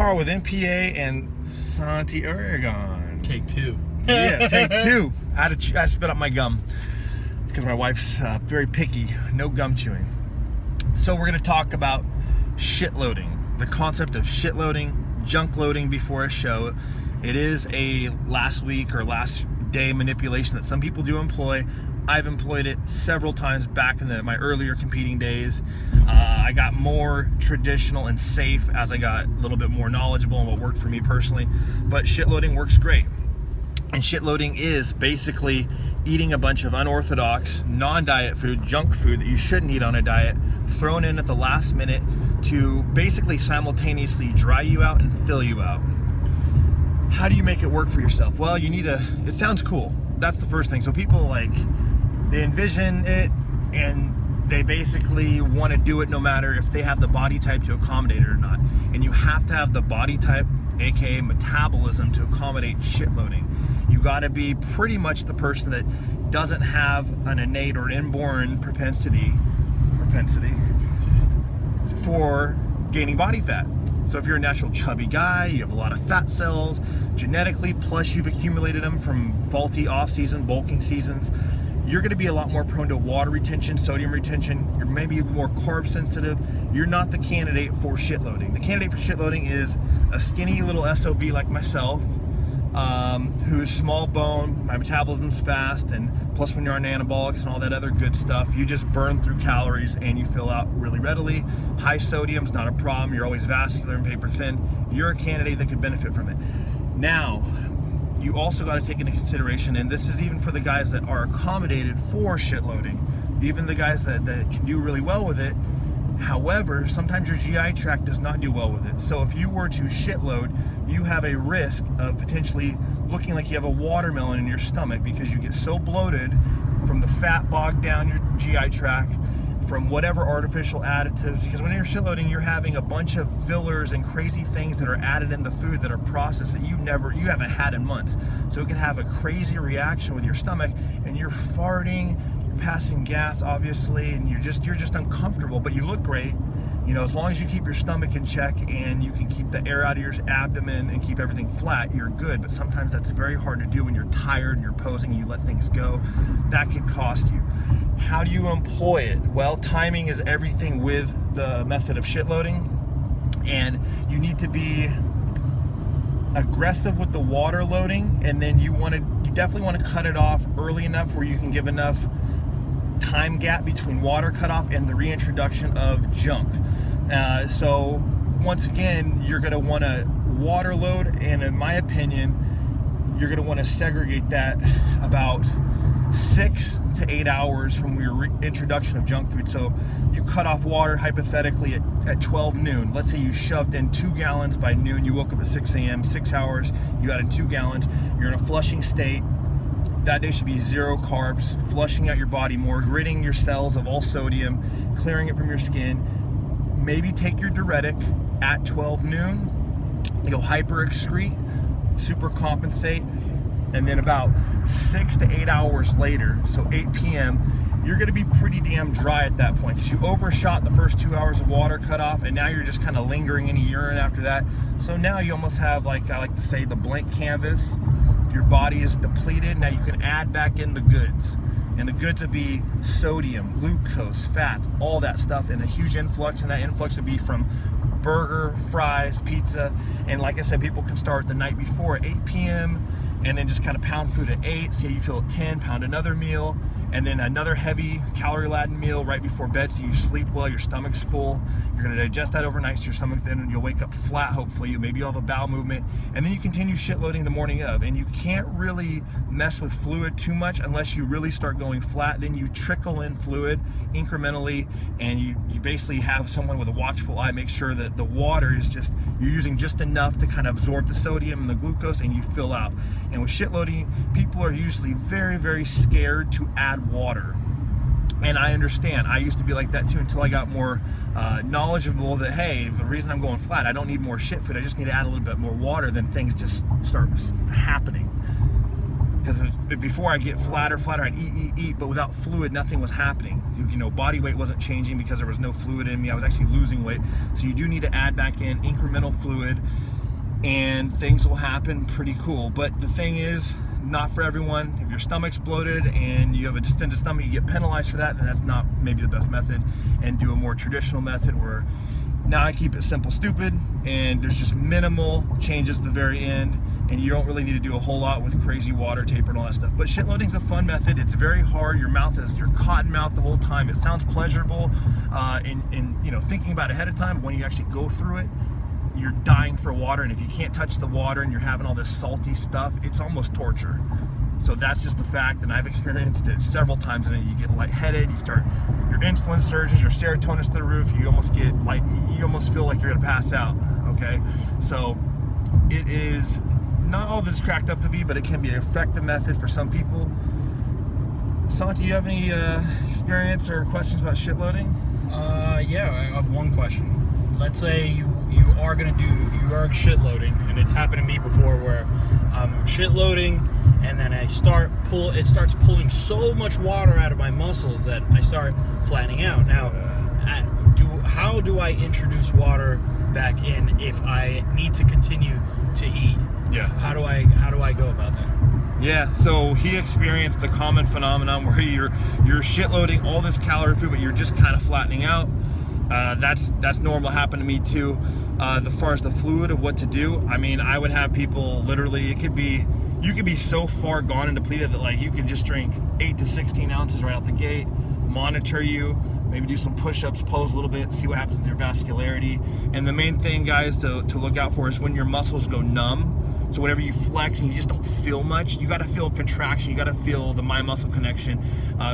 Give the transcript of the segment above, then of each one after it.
are with MPA and Santi Aragon. Take two. Yeah, take two. I had to spit up my gum because my wife's very picky. No gum chewing. So we're going to talk about shit loading. The concept of shit loading, junk loading before a show. It is a last week or last day manipulation that some people do employ. I've employed it several times back in my earlier competing days. I got more traditional and safe as I got a little bit more knowledgeable on what worked for me personally. But shit loading works great. And shit loading is basically eating a bunch of unorthodox, non-diet food, junk food that you shouldn't eat on a diet, thrown in at the last minute to basically simultaneously dry you out and fill you out. How do you make it work for yourself? Well, you need it sounds cool. That's the first thing. So people they envision it and they basically want to do it no matter if they have the body type to accommodate it or not. And you have to have the body type, aka metabolism, to accommodate shit loading. You got to be pretty much the person that doesn't have an innate or inborn propensity for gaining body fat. So if you're a natural chubby guy, you have a lot of fat cells genetically, plus you've accumulated them from faulty off-season bulking seasons, you're going to be a lot more prone to water retention, sodium retention. You're maybe more carb sensitive. You're not the candidate for shit loading. The candidate for shit loading is a skinny little SOB like myself, who's small bone, my metabolism's fast, and plus when you're on anabolics and all that other good stuff, you just burn through calories and you fill out really readily. High sodium's not a problem. You're always vascular and paper thin. You're a candidate that could benefit from it. Now, you also got to take into consideration, and this is even for the guys that are accommodated for shit loading, even the guys that can do really well with it. However, sometimes your GI tract does not do well with it. So if you were to shit load, you have a risk of potentially looking like you have a watermelon in your stomach because you get so bloated from the fat bogged down your GI tract, from whatever artificial additives, because when you're shit loading, you're having a bunch of fillers and crazy things that are added in the food that are processed that you haven't had in months. So it can have a crazy reaction with your stomach, and you're farting, you're passing gas, obviously, and you're just uncomfortable, but you look great. You know, as long as you keep your stomach in check and you can keep the air out of your abdomen and keep everything flat, you're good. But sometimes that's very hard to do when you're tired and you're posing and you let things go. That could cost you. How do you employ it? Well, timing is everything with the method of shit loading, and you need to be aggressive with the water loading, and then you definitely want to cut it off early enough where you can give enough time gap between water cutoff and the reintroduction of junk. So once again, you're going to want to water load, and in my opinion, you're going to want to segregate that about 6 to 8 hours from your introduction of junk food. So you cut off water hypothetically at 12 noon. Let's say you shoved in 2 gallons by noon. You woke up at 6 a.m., 6 hours, you got in 2 gallons. You're in a flushing state. That day should be 0 carbs, flushing out your body more, ridding your cells of all sodium, clearing it from your skin. Maybe take your diuretic at 12 noon. You'll hyper-excrete, super compensate, and then about 6 to 8 hours later, so 8 p.m., you're going to be pretty damn dry at that point because you overshot the first 2 hours of water cutoff, and now you're just kind of lingering in urine after that. So now you almost have, like I like to say, the blank canvas. Your body is depleted. Now you can add back in the goods, and the goods would be sodium, glucose, fats, all that stuff, and a huge influx, and that influx would be from burger, fries, pizza, and like I said, people can start the night before at 8 p.m. and then just kind of pound food at 8, see how you feel at 10, pound another meal, and then another heavy calorie-laden meal right before bed so you sleep well, your stomach's full. You're going to digest that overnight so your stomach then, and you'll wake up flat, hopefully. Maybe you'll have a bowel movement, and then you continue shit loading the morning of. And you can't really mess with fluid too much unless you really start going flat. Then you trickle in fluid incrementally, and you basically have someone with a watchful eye make sure that the water is you're using just enough to kind of absorb the sodium and the glucose, and you fill out. And with shit loading, people are usually very, very scared to add water. And I understand. I used to be like that too until I got more knowledgeable that, hey, the reason I'm going flat, I don't need more shit food. I just need to add a little bit more water, then things just start happening. Because before I get flatter, I'd eat, but without fluid, nothing was happening. You know, body weight wasn't changing because there was no fluid in me. I was actually losing weight. So you do need to add back in incremental fluid. and things will happen pretty cool. But the thing is, not for everyone. If your stomach's bloated and you have a distended stomach, you get penalized for that, then that's not maybe the best method. And do a more traditional method where now I keep it simple, stupid, and there's just minimal changes at the very end, and you don't really need to do a whole lot with crazy water taper and all that stuff. But shit loading's a fun method. It's very hard. Your mouth is your cotton mouth the whole time. It sounds pleasurable in you know, thinking about it ahead of time. When you actually go through it, you're dying for water, and if you can't touch the water and you're having all this salty stuff, it's almost torture. So that's just a fact, and I've experienced it several times. And you get lightheaded, your insulin surges, your serotonin's to the roof. You almost feel like you're gonna pass out. Okay, so it is not all that it's cracked up to be, but it can be an effective method for some people. Santi, do you have any experience or questions about shit loading? Yeah, I have one question. Let's say you are shit loading, and it's happened to me before where I'm shit loading, and then it starts pulling so much water out of my muscles that I start flattening out. Now, how do I introduce water back in if I need to continue to eat? Yeah. How do I go about that? Yeah, so he experienced the common phenomenon where you're shit loading all this calorie food, but you're just kind of flattening out. That's normal. Happened to me too. As far as the fluid of what to do, I mean, I would have people literally, you could be so far gone and depleted that like you could just drink 8 to 16 ounces right out the gate, monitor you, maybe do some push-ups, pose a little bit, see what happens with your vascularity. And the main thing, guys, to look out for is when your muscles go numb. So whenever you flex and you just don't feel much, you got to feel contraction, you got to feel the mind-muscle connection.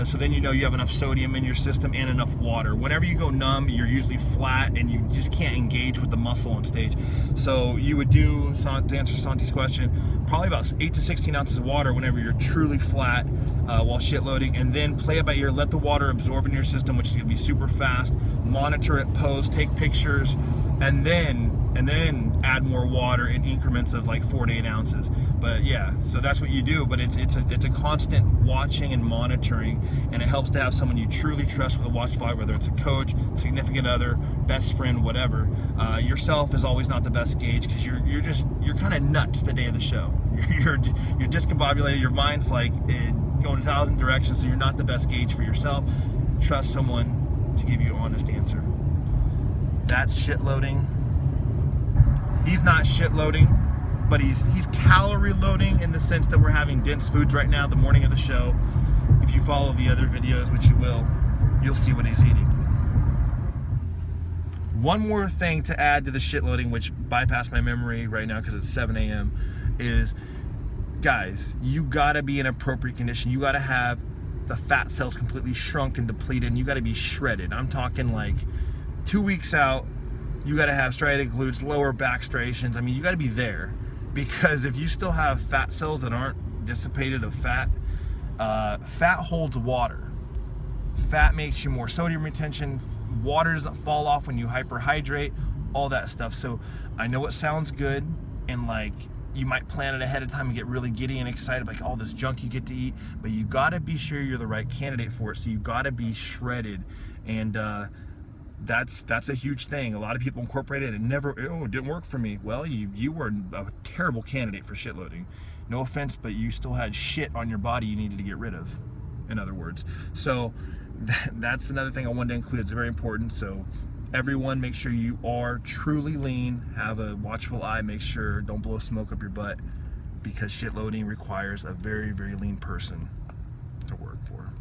So then you know you have enough sodium in your system and enough water. Whenever you go numb, you're usually flat and you just can't engage with the muscle on stage. So you would do, to answer Santi's question, probably about 8 to 16 ounces of water whenever you're truly flat while shit loading, and then play it by ear, let the water absorb in your system, which is going to be super fast. Monitor it, pose, take pictures, and then add more water in increments of like 4 to 8 ounces. But yeah, so that's what you do. But it's a constant watching and monitoring, and it helps to have someone you truly trust with a watch fly, whether it's a coach, significant other, best friend, whatever. Yourself is always not the best gauge because you're kind of nuts the day of the show. You're discombobulated. Your mind's like going 1,000 directions, so you're not the best gauge for yourself. Trust someone to give you an honest answer. That's shit loading. He's not shit loading, but he's calorie loading in the sense that we're having dense foods right now the morning of the show. If you follow the other videos, which you will, you'll see what he's eating. One more thing to add to the shit loading, which bypassed my memory right now because it's 7 a.m., is, guys, you gotta be in appropriate condition. You gotta have the fat cells completely shrunk and depleted, and you gotta be shredded. I'm talking like 2 weeks out. You got to have striated glutes, lower back striations. I mean, you got to be there, because if you still have fat cells that aren't dissipated of fat, fat holds water. Fat makes you more sodium retention. Water doesn't fall off when you hyperhydrate, all that stuff. So I know it sounds good, and like you might plan it ahead of time and get really giddy and excited like all this junk you get to eat, but you got to be sure you're the right candidate for it. So you got to be shredded, and that's a huge thing. A lot of people incorporate it and it didn't work for me. Well, you were a terrible candidate for shit loading. No offense, but you still had shit on your body you needed to get rid of, in other words. So that's another thing I wanted to include. It's very important. So everyone, make sure you are truly lean, have a watchful eye, make sure don't blow smoke up your butt, because shit loading requires a very, very lean person to work for.